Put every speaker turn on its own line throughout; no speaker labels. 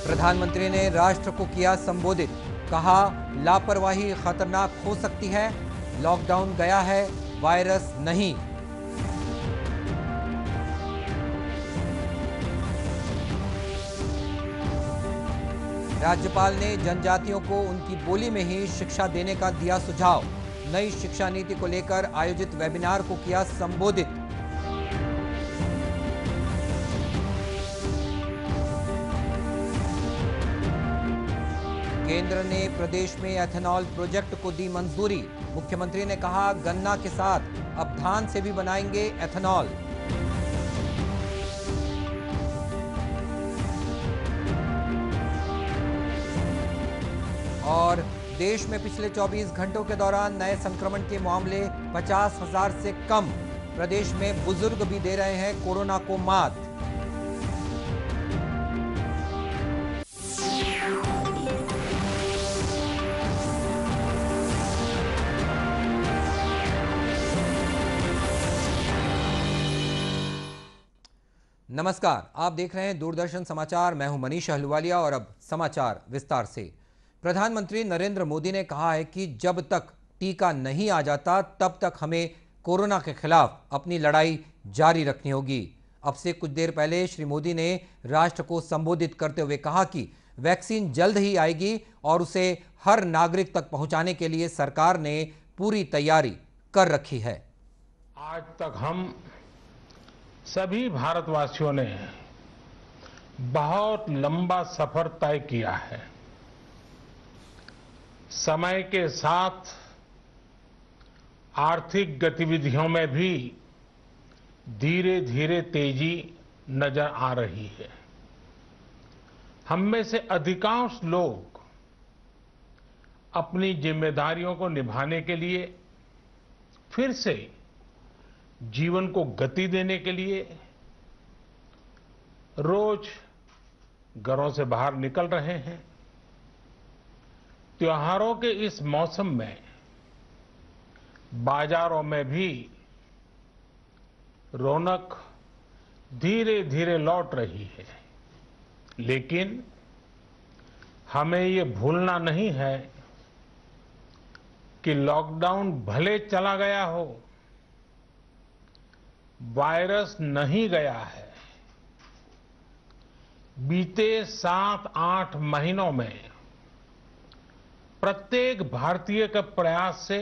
प्रधानमंत्री ने राष्ट्र को किया संबोधित, कहा लापरवाही खतरनाक हो सकती है, लॉकडाउन गया है, वायरस नहीं। राज्यपाल ने जनजातियों को उनकी बोली में ही शिक्षा देने का दिया सुझाव, नई शिक्षा नीति को लेकर आयोजित वेबिनार को किया संबोधित। केंद्र ने प्रदेश में एथेनॉल प्रोजेक्ट को दी मंजूरी, मुख्यमंत्री ने कहा गन्ना के साथ अब धान से भी बनाएंगे एथेनॉल। और देश में पिछले 24 घंटों के दौरान नए संक्रमण के मामले 50,000 से कम, प्रदेश में बुजुर्ग भी दे रहे हैं कोरोना को मात। नमस्कार, आप देख रहे हैं दूरदर्शन समाचार। मैं हूं मनीष अहलूवालिया और अब समाचार विस्तार से। प्रधानमंत्री नरेंद्र मोदी ने कहा है कि जब तक टीका नहीं आ जाता तब तक हमें कोरोना के खिलाफ अपनी लड़ाई जारी रखनी होगी। अब से कुछ देर पहले श्री मोदी ने राष्ट्र को संबोधित करते हुए कहा कि वैक्सीन जल्द ही आएगी और उसे हर नागरिक तक पहुंचाने के लिए सरकार ने पूरी तैयारी कर रखी है।
आज तक हम सभी भारतवासियों ने बहुत लंबा सफर तय किया है। समय के साथ आर्थिक गतिविधियों में भी धीरे धीरे तेजी नजर आ रही है। हम में से अधिकांश लोग अपनी जिम्मेदारियों को निभाने के लिए फिर से जीवन को गति देने के लिए रोज घरों से बाहर निकल रहे हैं। त्योहारों के इस मौसम में बाजारों में भी रौनक धीरे धीरे लौट रही है, लेकिन हमें ये भूलना नहीं है कि लॉकडाउन भले चला गया हो, वायरस नहीं गया है। बीते 7-8 महीनों में प्रत्येक भारतीय के प्रयास से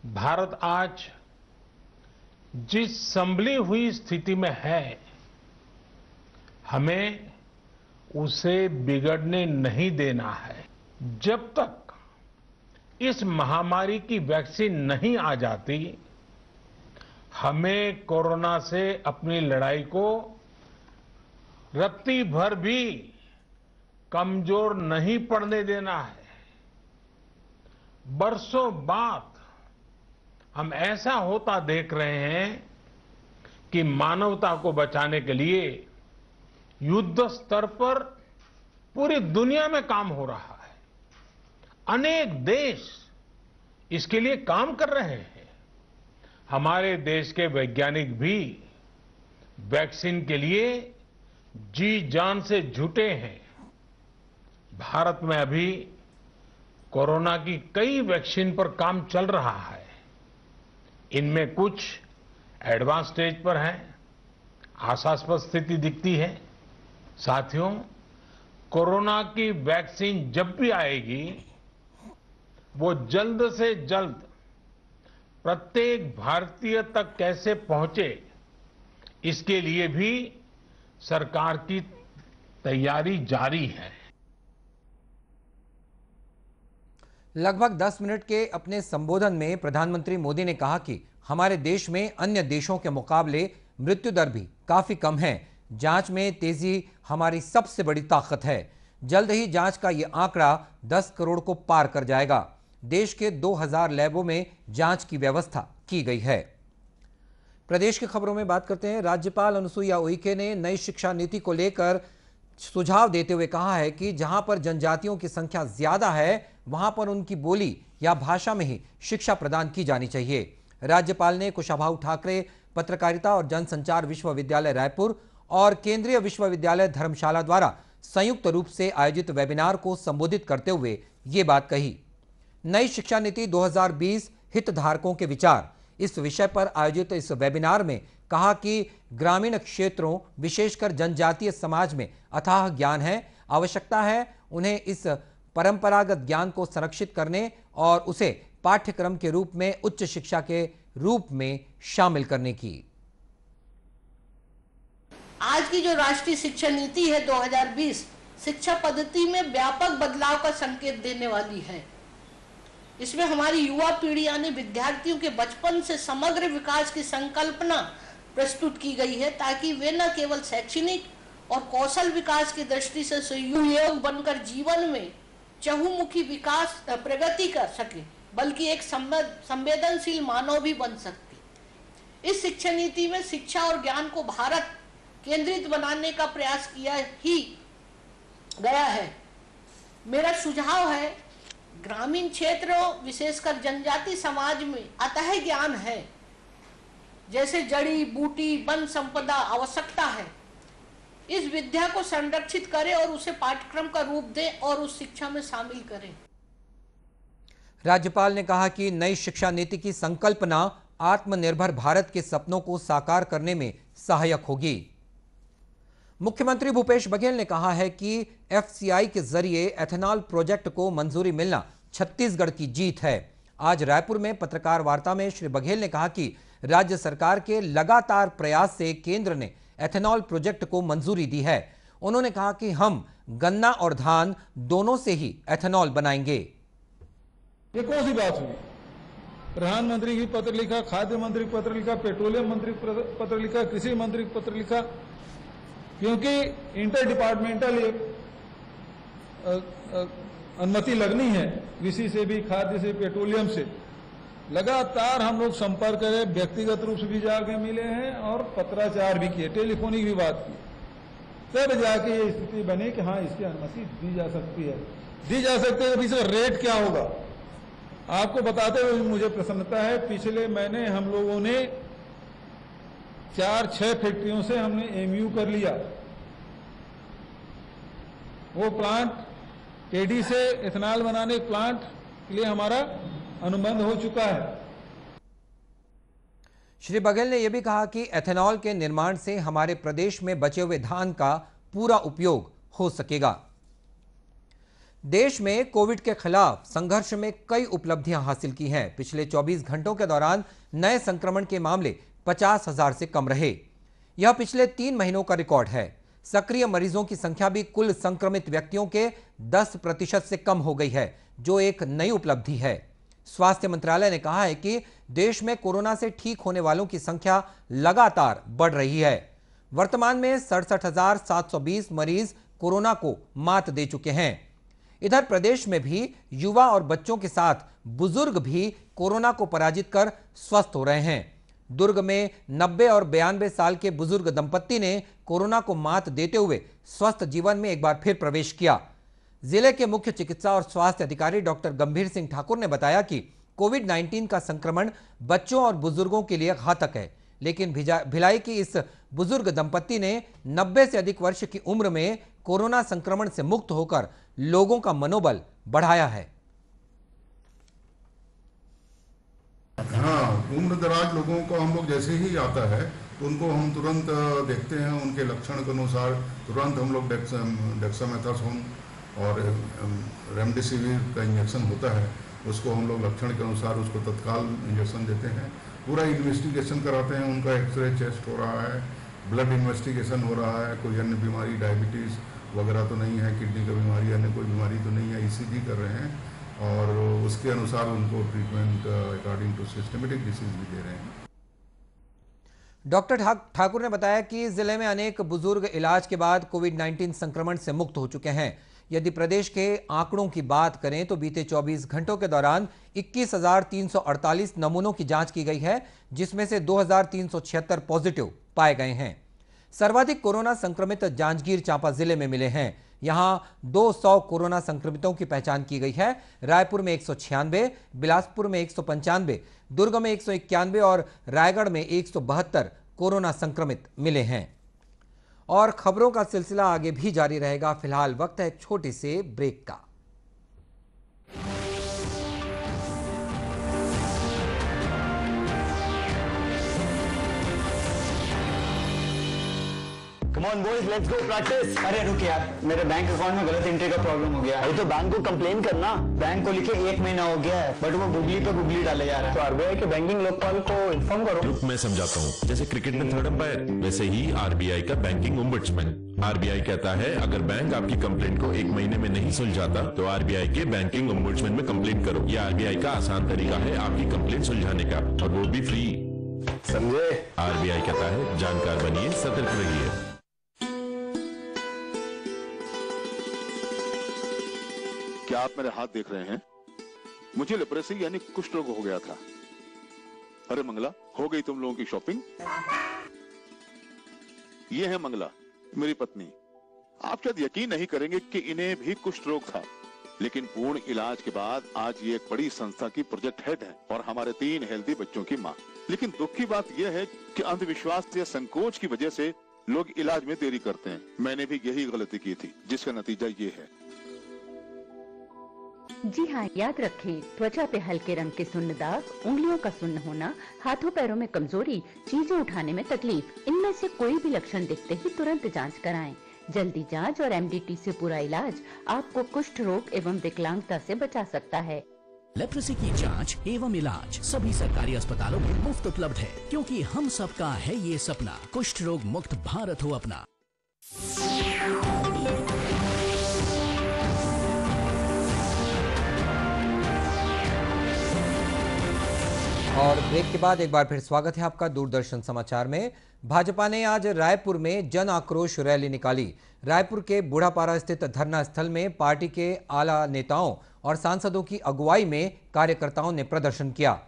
भारत आज जिस संभली हुई स्थिति में है, हमें उसे बिगड़ने नहीं देना है। जब तक इस महामारी की वैक्सीन नहीं आ जाती, हमें कोरोना से अपनी लड़ाई को रत्ती भर भी कमजोर नहीं पड़ने देना है। बरसों बाद हम ऐसा होता देख रहे हैं कि मानवता को बचाने के लिए युद्ध स्तर पर पूरी दुनिया में काम हो रहा है। अनेक देश इसके लिए काम कर रहे हैं। हमारे देश के वैज्ञानिक भी वैक्सीन के लिए जी जान से जुटे हैं। भारत में अभी कोरोना की कई वैक्सीन पर काम चल रहा है। इनमें कुछ एडवांस स्टेज पर हैं, आशास्पद स्थिति दिखती है। साथियों, कोरोना की वैक्सीन जब भी आएगी, वो जल्द से जल्द प्रत्येक भारतीय तक कैसे पहुंचे, इसके लिए भी सरकार की तैयारी जारी है।
लगभग 10 मिनट के अपने संबोधन में प्रधानमंत्री मोदी ने कहा कि हमारे देश में अन्य देशों के मुकाबले मृत्यु दर भी काफी कम है। जांच में तेजी हमारी सबसे बड़ी ताकत है। जल्द ही जांच का यह आंकड़ा 10 करोड़ को पार कर जाएगा। देश के 2000 लैबों में जांच की व्यवस्था की गई है। प्रदेश की खबरों में बात करते हैं। राज्यपाल अनुसुईया उइके ने नई शिक्षा नीति को लेकर सुझाव देते हुए कहा है कि जहां पर जनजातियों की संख्या ज्यादा है, वहां पर उनकी बोली या भाषा में ही शिक्षा प्रदान की जानी चाहिए। राज्यपाल ने कुशाभाऊ ठाकरे पत्रकारिता और जनसंचार विश्वविद्यालय रायपुर और केंद्रीय विश्वविद्यालय धर्मशाला द्वारा संयुक्त रूप से आयोजित वेबिनार को संबोधित करते हुए ये बात कही। नई शिक्षा नीति 2020 हितधारकों के विचार इस विषय पर आयोजित इस वेबिनार में कहा कि ग्रामीण क्षेत्रों विशेषकर जनजातीय समाज में अथाह ज्ञान है, आवश्यकता है उन्हें इस परंपरागत ज्ञान को संरक्षित करने और उसे पाठ्यक्रम के रूप में उच्च शिक्षा के रूप में शामिल करने की।
आज की जो राष्ट्रीय शिक्षा नीति है 2020 शिक्षा पद्धति में व्यापक बदलाव का संकेत देने वाली है। इसमें हमारी युवा पीढ़ी यानी विद्यार्थियों के बचपन से समग्र विकास की संकल्पना प्रस्तुत की गई है, ताकि वे न केवल शैक्षणिक और कौशल विकास की दृष्टि से सुयोग्य बनकर जीवन में चहुमुखी विकास प्रगति कर सके, बल्कि एक संवेदनशील मानव भी बन सकते। इस शिक्षा नीति में शिक्षा और ज्ञान को भारत केंद्रित बनाने का प्रयास किया ही गया है। मेरा सुझाव है ग्रामीण क्षेत्रों विशेषकर जनजाति समाज में अतः ज्ञान है, जैसे जड़ी बूटी वन संपदा आवश्यकता है। इस विद्या को संरक्षित करें और उसे पाठ्यक्रम का रूप दें और उस शिक्षा में शामिल करें।
राज्यपाल ने कहा कि नई शिक्षा नीति की संकल्पना आत्मनिर्भर भारत के सपनों को साकार करने में सहायक होगी। मुख्यमंत्री भूपेश बघेल ने कहा है कि एफसीआई के जरिए एथेनॉल प्रोजेक्ट को मंजूरी मिलना छत्तीसगढ़ की जीत है। आज रायपुर में पत्रकार वार्ता में श्री बघेल ने कहा कि राज्य सरकार के लगातार प्रयास से केंद्र ने एथेनॉल प्रोजेक्ट को मंजूरी दी है। उन्होंने कहा कि हम गन्ना और धान दोनों से ही एथेनॉल बनाएंगे।
ये कौन सी बात हुई? प्रधानमंत्री की पत्र लिखा, खाद्य मंत्री को पत्र लिखा, पेट्रोलियम मंत्री को पत्र लिखा, कृषि मंत्री को पत्र लिखा, क्योंकि इंटर डिपार्टमेंटल अनुमति लगनी है, कृषि से भी, खाद्य से, पेट्रोलियम से। लगातार हम लोग संपर्क करें, व्यक्तिगत रूप से भी जाके मिले हैं और पत्राचार भी किए, टेलीफोनिक भी बात की, तब जाके ये स्थिति बनी कि हाँ इसकी अनुमति दी जा सकती है। दी जा सकती है, अभी से रेट क्या होगा आपको बताते हुए मुझे प्रसन्नता है। पिछले महीने हम लोगों ने 4-6 फैक्ट्रियों से हमने एमयू कर लिया। वो प्लांट टेडी से एथेनॉल बनाने के प्लांट के लिए हमारा अनुबंध हो चुका है।
श्री बघेल ने यह भी कहा कि एथेनॉल के निर्माण से हमारे प्रदेश में बचे हुए धान का पूरा उपयोग हो सकेगा। देश में कोविड के खिलाफ संघर्ष में कई उपलब्धियां हासिल की हैं। पिछले 24 घंटों के दौरान नए संक्रमण के मामले 50,000 से कम रहे। यह पिछले 3 महीनों का रिकॉर्ड है। सक्रिय मरीजों की संख्या भी कुल संक्रमित व्यक्तियों के 10% से कम हो गई है, जो एक नई उपलब्धि है। स्वास्थ्य मंत्रालय ने कहा है कि देश में कोरोना से ठीक होने वालों की संख्या लगातार बढ़ रही है। वर्तमान में 67,720 मरीज कोरोना को मात दे चुके हैं। इधर प्रदेश में भी युवा और बच्चों के साथ बुजुर्ग भी कोरोना को पराजित कर स्वस्थ हो रहे हैं। दुर्ग में 90 और 92 साल के बुजुर्ग दंपत्ति ने कोरोना को मात देते हुए स्वस्थ जीवन में एक बार फिर प्रवेश किया। जिले के मुख्य चिकित्सा और स्वास्थ्य अधिकारी डॉक्टर गंभीर सिंह ठाकुर ने बताया कि कोविड-19 का संक्रमण बच्चों और बुजुर्गों के लिए घातक है, लेकिन भिलाई की इस बुजुर्ग दंपत्ति ने 90 से अधिक वर्ष की उम्र में कोरोना संक्रमण से मुक्त होकर लोगों का मनोबल बढ़ाया है।
हाँ, उम्र दराज लोगों को हम लोग जैसे ही आता है तो उनको हम तुरंत देखते हैं, उनके लक्षण के अनुसार तुरंत हम लोग डेक्सामेथासोन और रेमडेसिविर का इंजेक्शन होता है, उसको हम लोग लक्षण के अनुसार उसको तत्काल इंजेक्शन देते हैं। पूरा इन्वेस्टिगेशन कराते हैं, उनका एक्सरे चेस्ट हो रहा है, ब्लड इन्वेस्टिगेशन हो रहा है, कोई अन्य बीमारी डायबिटीज़ वगैरह तो नहीं है, किडनी का बीमारी अन्य कोई बीमारी तो नहीं है, ईसीजी कर रहे हैं और उसके अनुसार उनको treatment according to systematic disease भी दे रहे हैं।
डॉक्टर ठाकुर ने बताया कि जिले में अनेक बुजुर्ग इलाज के बाद कोविड-19 संक्रमण से मुक्त हो चुके हैं। यदि प्रदेश के आंकड़ों की बात करें तो बीते 24 घंटों के दौरान 21,348 नमूनों की जांच की गई है, जिसमें से 2,376 पॉजिटिव पाए गए हैं। सर्वाधिक कोरोना संक्रमित जांजगीर चांपा जिले में मिले हैं। यहां 200 कोरोना संक्रमितों की पहचान की गई है। रायपुर में 196, बिलासपुर में 195, दुर्ग में 191 और रायगढ़ में 172 कोरोना संक्रमित मिले हैं। और खबरों का सिलसिला आगे भी जारी रहेगा। फिलहाल वक्त है एक छोटे से ब्रेक का।
Come on boys, let's go practice. अरे रुक यार, मेरे बैंक अकाउंट में गलत एंट्री का प्रॉब्लम हो गया। अरे तो बैंक को कंप्लेन करना। बैंक को लिखे 1 महीना हो गया है, बट वो गुगली पे गुगली डाले जा रहा है। तो आरबीआई के बैंकिंग लोकपाल को इन्फॉर्म करो।
रुक, मैं समझाता हूँ। जैसे क्रिकेट में थर्ड अंपायर, वैसे ही आरबीआई का बैंकिंग ओम्बुड्समैन। आरबीआई कहता है अगर बैंक आपकी कंप्लेंट को 1 महीने में नहीं सुलझाता तो आरबीआई के बैंकिंग ओम्बुड्समैन में कंप्लेंट करो। यह आरबीआई का आसान तरीका है आपकी कंप्लेंट सुलझाने का, और वो भी फ्री।
समझे?
आरबीआई कहता है जानकार बनिए, सतर्क रहिए।
क्या आप मेरे हाथ देख रहे हैं? मुझे लेप्रेसी यानी कुष्ठ रोग हो गया था। अरे मंगला, हो गई तुम लोगों की शॉपिंग? ये है मंगला, मेरी पत्नी। आप शायद यकीन नहीं करेंगे कि इन्हें भी कुष्ठ रोग था, लेकिन पूर्ण इलाज के बाद आज ये एक बड़ी संस्था की प्रोजेक्ट हेड है और हमारे 3 हेल्दी बच्चों की माँ। लेकिन दुख की बात यह है कि अंधविश्वास या संकोच की वजह से लोग इलाज में देरी करते हैं। मैंने भी यही गलती की थी, जिसका नतीजा ये है।
जी हाँ, याद रखें, त्वचा पे हल्के रंग के सुन्न दाग, उंगलियों का सुन्न होना, हाथों पैरों में कमजोरी, चीजें उठाने में तकलीफ, इनमें से कोई भी लक्षण दिखते ही तुरंत जांच कराएं। जल्दी जांच और एमडीटी से पूरा इलाज आपको कुष्ठ रोग एवं विकलांगता से बचा सकता है।
लेप्रेसी की जांच एवं इलाज सभी सरकारी अस्पतालों में मुफ्त उपलब्ध है, क्योंकि हम सबका है ये सपना, कुष्ठ रोग मुक्त भारत हो अपना।
और ब्रेक के बाद एक बार फिर स्वागत है आपका दूरदर्शन समाचार में। भाजपा ने आज रायपुर में जन आक्रोश रैली निकाली। रायपुर के बूढ़ापारा स्थित धरना स्थल में पार्टी के आला नेताओं और सांसदों की अगुवाई में कार्यकर्ताओं ने प्रदर्शन किया।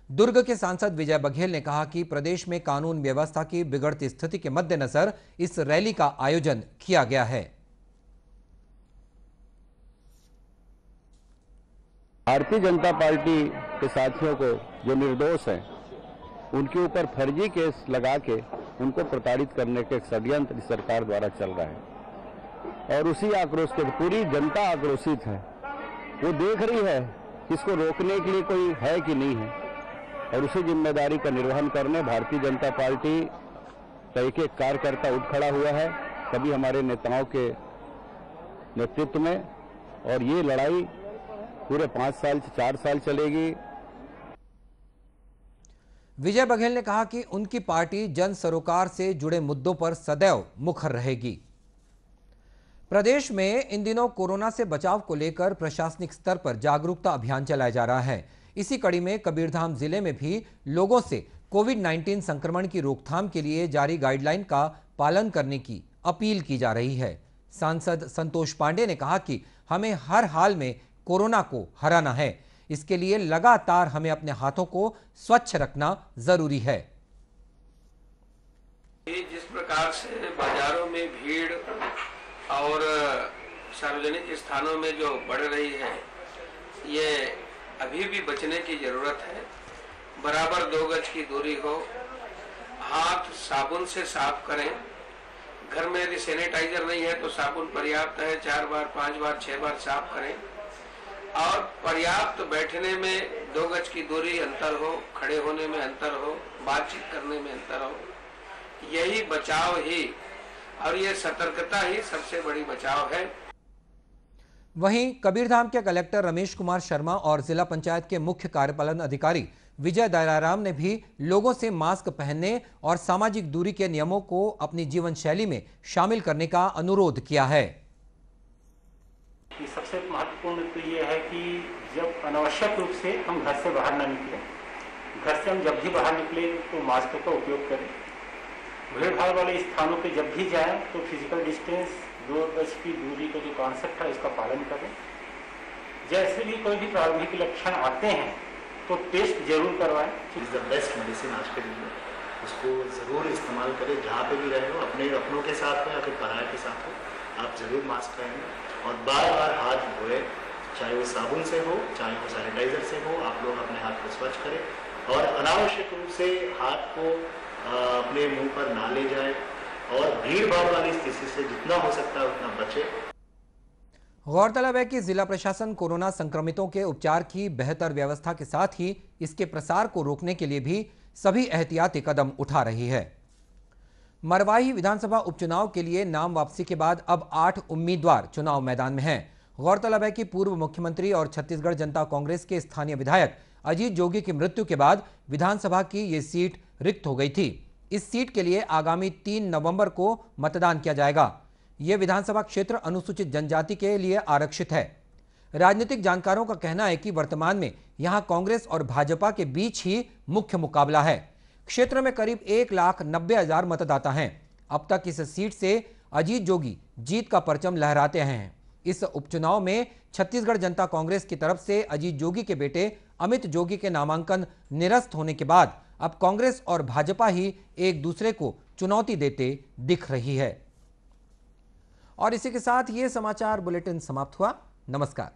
दुर्ग के सांसद विजय बघेल ने कहा कि प्रदेश में कानून व्यवस्था की बिगड़ती स्थिति के मद्देनजर इस रैली का आयोजन किया गया है।
भारतीय जनता पार्टी के साथियों को जो निर्दोष हैं उनके ऊपर फर्जी केस लगा के उनको प्रताड़ित करने के षड्यंत्र सरकार द्वारा चल रहा है, और उसी आक्रोश के पूरी जनता आक्रोशित है। वो देख रही है इसको रोकने के लिए कोई है कि नहीं है, और उसी जिम्मेदारी का निर्वहन करने भारतीय जनता पार्टी का एक एक कार्यकर्ता उठ खड़ा हुआ है, सभी हमारे नेताओं के नेतृत्व में, और ये लड़ाई पूरे 5 साल से 4 साल चलेगी।
विजय बघेल ने कहा कि उनकी पार्टी जन सरोकार से जुड़े मुद्दों पर सदैव मुखर रहेगी। प्रदेश में इन दिनों कोरोना से बचाव को लेकर प्रशासनिक स्तर पर जागरूकता अभियान चलाया जा रहा है। इसी कड़ी में कबीरधाम जिले में भी लोगों से कोविड-19 संक्रमण की रोकथाम के लिए जारी गाइडलाइन का पालन करने की अपील की जा रही है। सांसद संतोष पांडे ने कहा कि हमें हर हाल में कोरोना को हराना है, इसके लिए लगातार हमें अपने हाथों को स्वच्छ रखना जरूरी है।
जिस प्रकार से बाजारों में भीड़ और सार्वजनिक स्थानों में जो बढ़ रही है, ये अभी भी बचने की जरूरत है। बराबर 2 गज की दूरी हो, हाथ साबुन से साफ करें। घर में यदि सैनिटाइजर नहीं है तो साबुन पर्याप्त है, 4 बार 5 बार 6 बार साफ करें। और पर्याप्त बैठने में 2 गज की दूरी अंतर हो, खड़े होने में अंतर हो, बातचीत करने में अंतर हो। यही बचाव ही और ये सतर्कता ही सबसे बड़ी बचाव है।
वहीं कबीरधाम के कलेक्टर रमेश कुमार शर्मा और जिला पंचायत के मुख्य कार्यपालन अधिकारी विजय दयाराम ने भी लोगों से मास्क पहनने और सामाजिक दूरी के नियमों को अपनी जीवन शैली में शामिल करने का अनुरोध किया है।
सबसे महत्वपूर्ण तो ये है कि जब अनावश्यक रूप से हम घर से बाहर ना निकलें, घर से हम जब भी बाहर निकले तो मास्क का उपयोग करें। भीड़ भाड़ वाले स्थानों पे जब भी जाएं तो फिजिकल डिस्टेंस 2 गज की दूरी का जो कॉन्सेप्ट है इसका पालन करें। जैसे भी कोई भी प्रारंभिक लक्षण आते हैं तो टेस्ट जरूर करवाएं।
इज द बेस्ट मेडिसिन आज के दिन में, उसको जरूर इस्तेमाल करें। जहाँ पे भी रहे हो, अपनों के साथ हो या फिर पराये के साथ हो, आप जरूर मास्क पहनें और बार बार हाथ धोए, चाहे वो साबुन से हो चाहे वो सैनिटाइजर से हो। आप लोग अपने हाथ को स्वच्छ करें और अनावश्यक रूप से हाथ को अपने मुंह पर ना ले जाए। और भीड़ भाड़ वाली स्थिति से जितना हो सकता है उतना बचे।
गौरतलब है कि जिला प्रशासन कोरोना संक्रमितों के उपचार की बेहतर व्यवस्था के साथ ही इसके प्रसार को रोकने के लिए भी सभी एहतियाती कदम उठा रही है। मरवाही विधानसभा उपचुनाव के लिए नाम वापसी के बाद अब 8 उम्मीदवार चुनाव मैदान में हैं। गौरतलब है कि पूर्व मुख्यमंत्री और छत्तीसगढ़ जनता कांग्रेस के स्थानीय विधायक अजीत जोगी की मृत्यु के बाद विधानसभा की ये सीट रिक्त हो गई थी। इस सीट के लिए आगामी 3 नवंबर को मतदान किया जाएगा। यह विधानसभा क्षेत्र अनुसूचित जनजाति के लिए आरक्षित है। राजनीतिक जानकारों का कहना है कि वर्तमान में यहां कांग्रेस और भाजपा के बीच ही मुख्य मुकाबला है। क्षेत्र में करीब 1,90,000 मतदाता हैं। अब तक इस सीट से अजीत जोगी जीत का परचम लहराते हैं। इस उपचुनाव में छत्तीसगढ़ जनता कांग्रेस की तरफ से अजीत जोगी के बेटे अमित जोगी के नामांकन निरस्त होने के बाद अब कांग्रेस और भाजपा ही एक दूसरे को चुनौती देते दिख रही है। और इसी के साथ ये समाचार बुलेटिन समाप्त हुआ। नमस्कार।